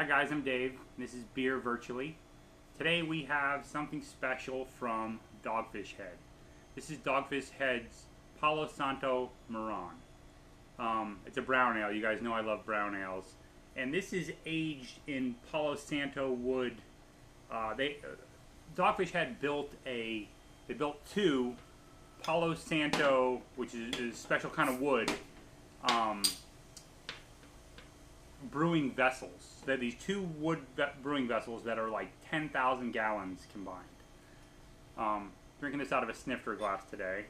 Hi guys, I'm Dave. This is Beer Virtually. Today we have something special from Dogfish Head. This is Dogfish Head's Palo Santo Marron. It's a brown ale. You guys know I love brown ales. And this is aged in Palo Santo wood. Dogfish Head built two Palo Santo, which is a special kind of wood, brewing vessels. They're these two wood brewing vessels that are like 10,000 gallons combined. Drinking this out of a snifter glass today.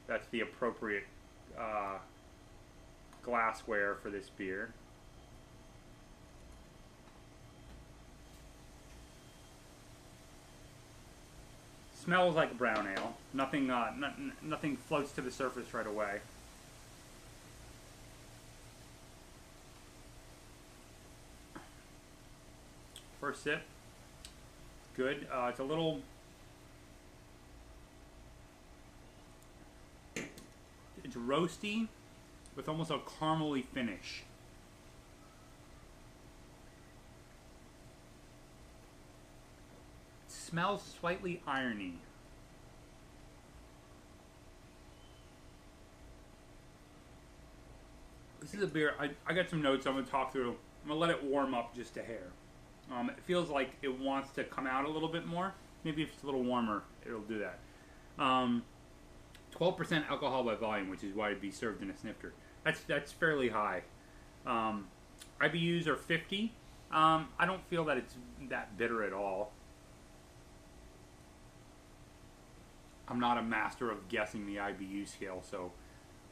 That's the appropriate glassware for this beer. Smells like a brown ale. Nothing, nothing floats to the surface right away. First sip, good. It's a little, it's roasty with almost a caramely finish. It smells slightly irony. This is a beer, I got some notes I'm going to talk through. I'm going to let it warm up just a hair. It feels like it wants to come out a little bit more. Maybe if it's a little warmer, it'll do that. 12% alcohol by volume, which is why it'd be served in a snifter. That's fairly high. IBUs are 50. I don't feel that it's that bitter at all. I'm not a master of guessing the IBU scale, so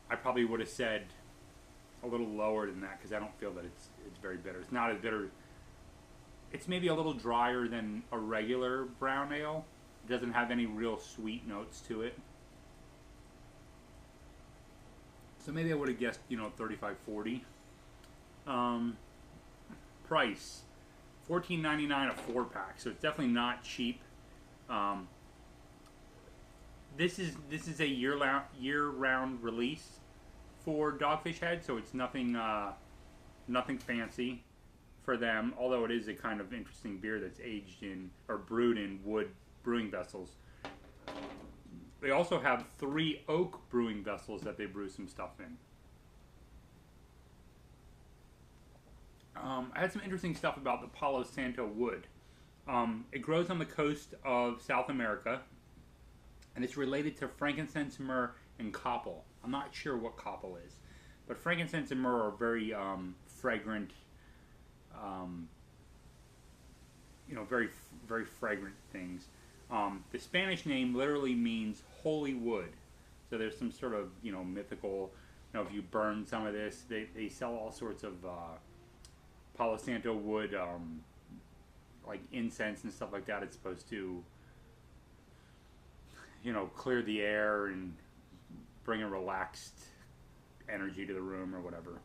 I probably would have said a little lower than that because I don't feel that it's very bitter. It's not as bitter. It's maybe a little drier than a regular brown ale. It doesn't have any real sweet notes to it. So maybe I would have guessed, $35, $40. Price, $14.99 a 4-pack. So it's definitely not cheap. This is a year-round release for Dogfish Head, so it's nothing fancy for them, although it is a kind of interesting beer that's aged in or brewed in wood brewing vessels. They also have 3 oak brewing vessels that they brew some stuff in. I had some interesting stuff about the Palo Santo wood. It grows on the coast of South America, and it's related to frankincense, myrrh, and copal. I'm not sure what copal is, but frankincense and myrrh are very fragrant. Very fragrant things. The Spanish name literally means holy wood. So there's some sort of, mythical, if you burn some of this, they sell all sorts of Palo Santo wood, like incense and stuff like that. It's supposed to, clear the air and bring a relaxed energy to the room or whatever.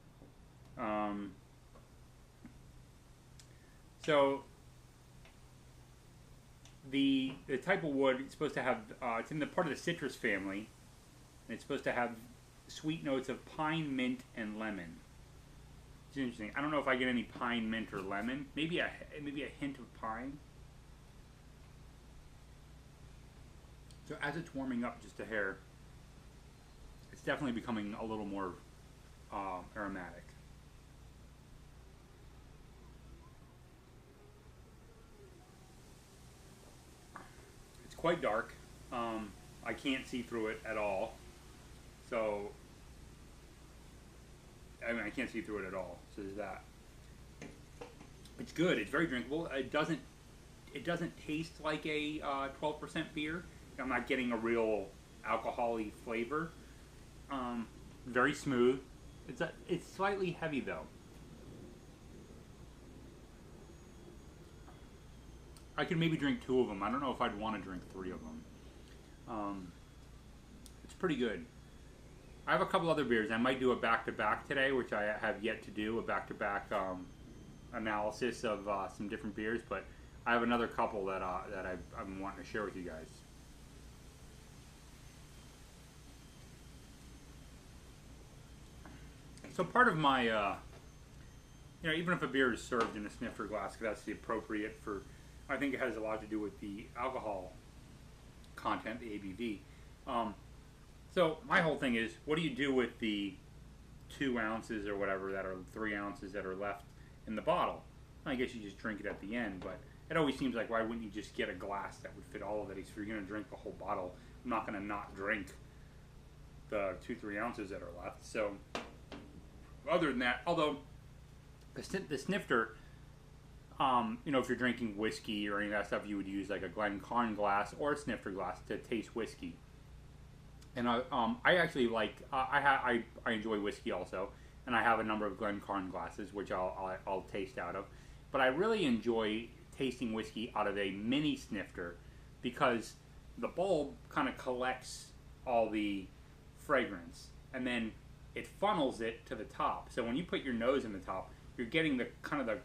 So the type of wood it's supposed to have, it's in the part of the citrus family, and it's supposed to have sweet notes of pine, mint, and lemon. It's interesting. I don't know if I get any pine, mint, or lemon. Maybe a hint of pine. So as it's warming up just a hair, it's definitely becoming a little more aromatic. Quite dark. I can't see through it at all. So, I can't see through it at all. So there's that. It's good. It's very drinkable. It doesn't taste like a 12% beer. I'm not getting a real alcohol-y flavor. Very smooth. It's slightly heavy though. I could maybe drink 2 of them. I don't know if I'd want to drink 3 of them. It's pretty good. I have a couple other beers. I might do a back-to-back today, which I have yet to do, a back-to-back analysis of some different beers, but I have another couple that I'm wanting to share with you guys. So part of my even if a beer is served in a snifter glass, that's the appropriate for. I think it has a lot to do with the alcohol content, the ABV. So my whole thing is, what do you do with the 2 ounces or whatever that are 3 ounces that are left in the bottle? I guess you just drink it at the end, but it always seems like, why wouldn't you just get a glass that would fit all of it? If you're going to drink the whole bottle, I'm not going to not drink the 2-3 ounces that are left. So other than that, although the snifter, if you're drinking whiskey or any of that stuff, you would use like a Glencairn glass or a snifter glass to taste whiskey. And I actually like I enjoy whiskey also, and I have a number of Glencairn glasses which I'll taste out of. But I really enjoy tasting whiskey out of a mini snifter because the bulb kind of collects all the fragrance and then it funnels it to the top. So when you put your nose in the top, you're getting the kind of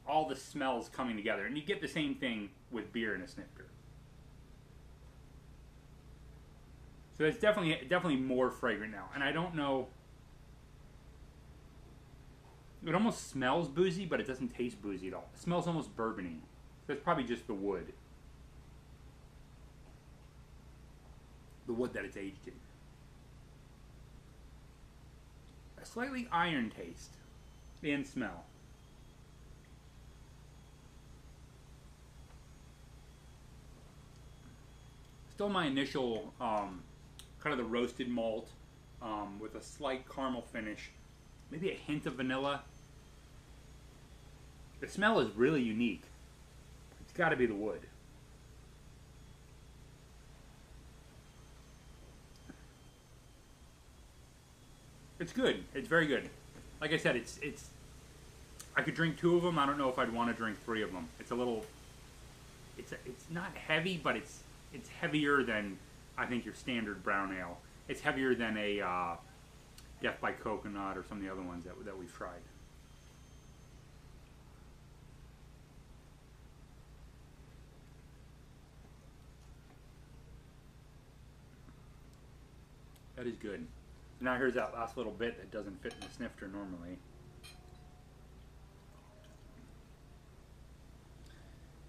all the smells coming together, and you get the same thing with beer in a snifter. So it's definitely more fragrant now, and I don't know. It almost smells boozy, but it doesn't taste boozy at all. It smells almost bourbony. So it's probably just the wood that it's aged in. A slightly iron taste and smell. Still my initial kind of the roasted malt with a slight caramel finish, maybe a hint of vanilla. The smell is really unique. It's got to be the wood. It's good. It's very good. Like I said, it's. I could drink 2 of them. I don't know if I'd want to drink 3 of them. It's a little. It's not heavy, but it's heavier than I think your standard brown ale. It's heavier than a Death by Coconut or some of the other ones that we've tried. That is good. Now here's that last little bit that doesn't fit in the snifter normally.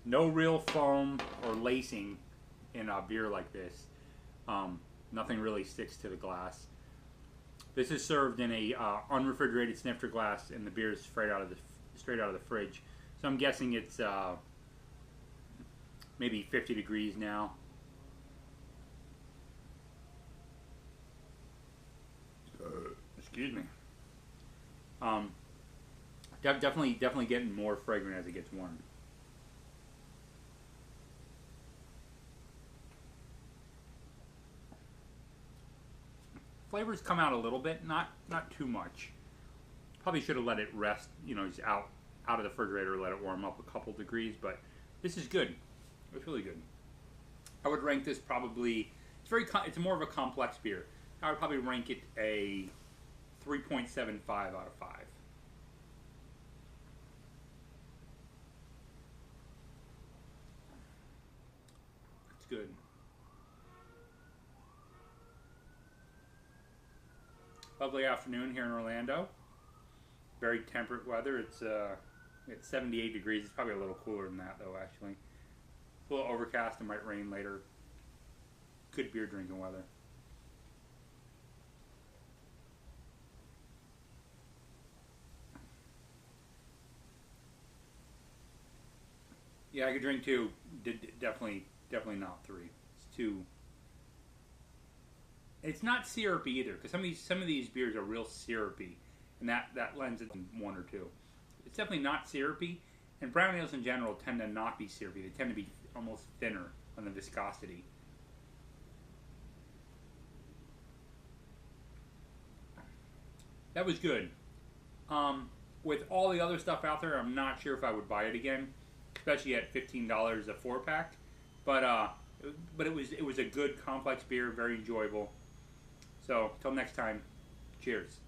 No real foam or lacing in a beer like this. Nothing really sticks to the glass. This is served in a unrefrigerated snifter glass, and the beer is straight out of the fridge. So I'm guessing it's maybe 50 degrees now. Excuse me. Definitely getting more fragrant as it gets warm. Flavors come out a little bit, not too much. Probably should have let it rest, just out of the refrigerator, let it warm up a couple degrees. But this is good. It's really good. I would rank this probably. It's more of a complex beer. I would probably rank it a 3.75 out of 5. It's good. Lovely afternoon here in Orlando. Very temperate weather. It's 78 degrees. It's probably a little cooler than that, though, actually. It's a little overcast. It might rain later. Good beer drinking weather. Yeah, I could drink 2. Definitely not 3. It's too. It's not syrupy either, because some of these beers are real syrupy, and that lends it to 1 or 2. It's definitely not syrupy, and brown ales in general tend to not be syrupy. They tend to be almost thinner on the viscosity. That was good. With all the other stuff out there, I'm not sure if I would buy it again, especially at $15 a 4-pack. But it was a good complex beer, very enjoyable. So, till next time, cheers.